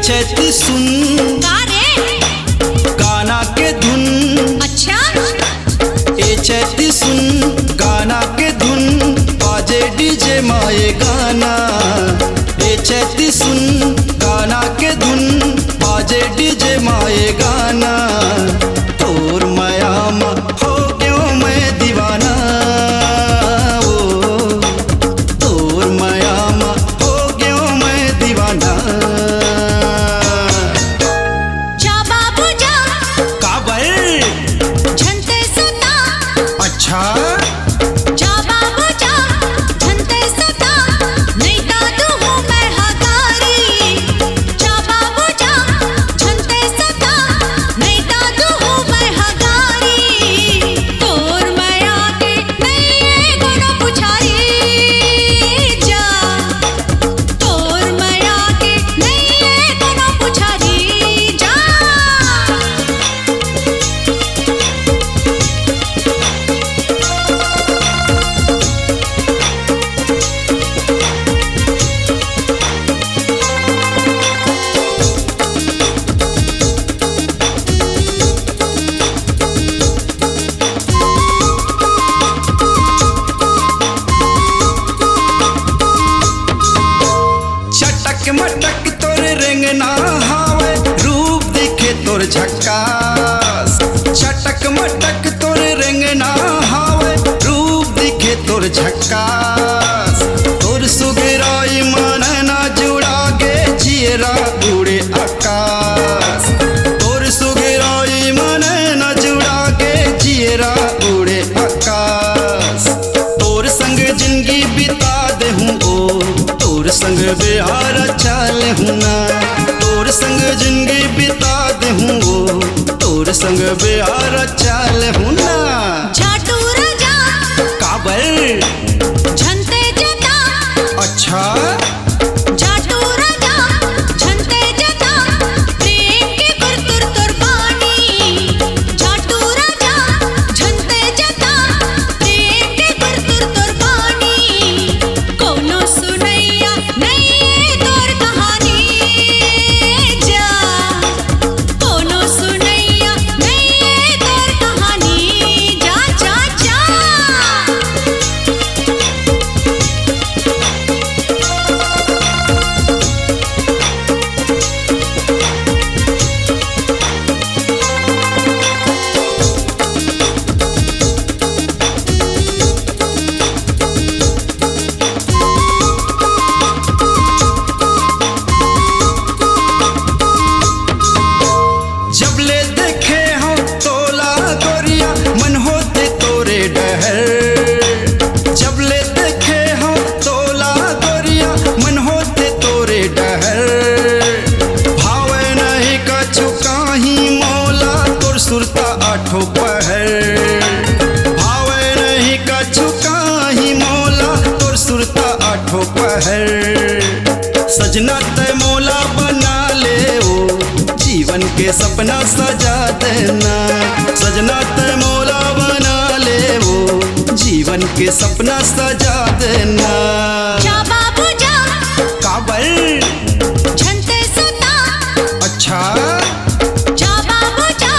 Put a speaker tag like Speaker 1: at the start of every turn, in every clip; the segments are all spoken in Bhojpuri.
Speaker 1: छेती सुन गाना के धुन।
Speaker 2: अच्छा
Speaker 1: ए छेती सुन गाना के धुन बाजे डीजे माए गाना। ए छेती सुन गाना के धुन बाजे डीजे माए गाना। तोर माया मा हो क्यों मैं दीवाना। ओ तोर माया मा हो क्यों मैं दीवाना। अच्छा
Speaker 2: जा बाबू जा झंडे सता नहीं दादू हूँ मैं हगारी। जा बाबू जा झंडे सता नहीं दादू हूँ मैं हगारी। तोर माया के नहीं कोनो पुछारी। जा तोर माया के नहीं कोनो पुछारी। जा
Speaker 1: मटक तोर रेंगना हावे रूप दिखे तोर झक्कास। चटक मटक तोर रेंगना हावे रूप दिखे तोर झक्कास। तोर सुगराई मन ना जुड़ा गे जियरा उड़े आकाश। तोर सुगराई मन ना जुड़ा गे जियरा उड़े आकाश। तोर संग जिंदगी बिता दे हूँ ओ तोर संग बिहार चाल हूँ ना। तोर संग जिंदगी बिता दे हूँ वो तोर संग बिहार चाल हूँ ना।
Speaker 2: झाटू राजा
Speaker 1: काबर
Speaker 2: झंडे जता।
Speaker 1: अच्छा
Speaker 2: झाटू राजा झंडे जता प्रेम के गुरतुर कुर्बानी। झाटू राजा झंडे जता प्रेम के गुरतुर कुर्बानी। कोनो सुनैया नहीं तोर कहानी। जा कोनो सुनैया नहीं तोर कहानी। जा जा जा
Speaker 1: जब ले देखे हो तोला गोरिया मन होते तोरे डहर। जब ले देखे हो तोला गोरिया मन होते तोरे डहर। भावे नहीं कछु काही मौला तोर सुरता आठो पहर। भावे नहीं कछु काही मौला तोर सुरता आठो पहर। सजना तय मौला बना ले ओ जीवन के सपना सजा देना। सजना तय मौला बना ले वो जीवन के सपना सजा देना।
Speaker 2: जा बाबू जा
Speaker 1: काबर
Speaker 2: झंडे सता।
Speaker 1: अच्छा
Speaker 2: जा बाबू जा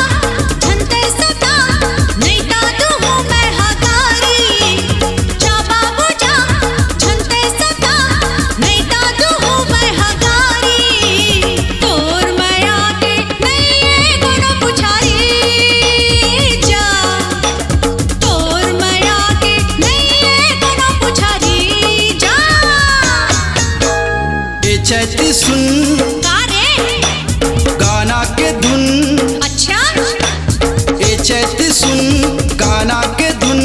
Speaker 2: झंडे सता नहीं दादू हूँ मैं हगारी। जा बाबू जा झंडे सता नहीं दादू हूँ मैं हगारी। तोर माया के नहीं कोनो पुछारी। जा तोर माया के नहीं कोनो पुछारी। जा
Speaker 1: ए चैती सुन गाना के धुन।
Speaker 2: अच्छा
Speaker 1: ए चैती सुन गाना के धुन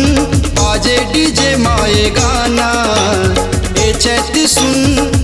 Speaker 1: बाजे डीजे माए गाना। ए चैती सुन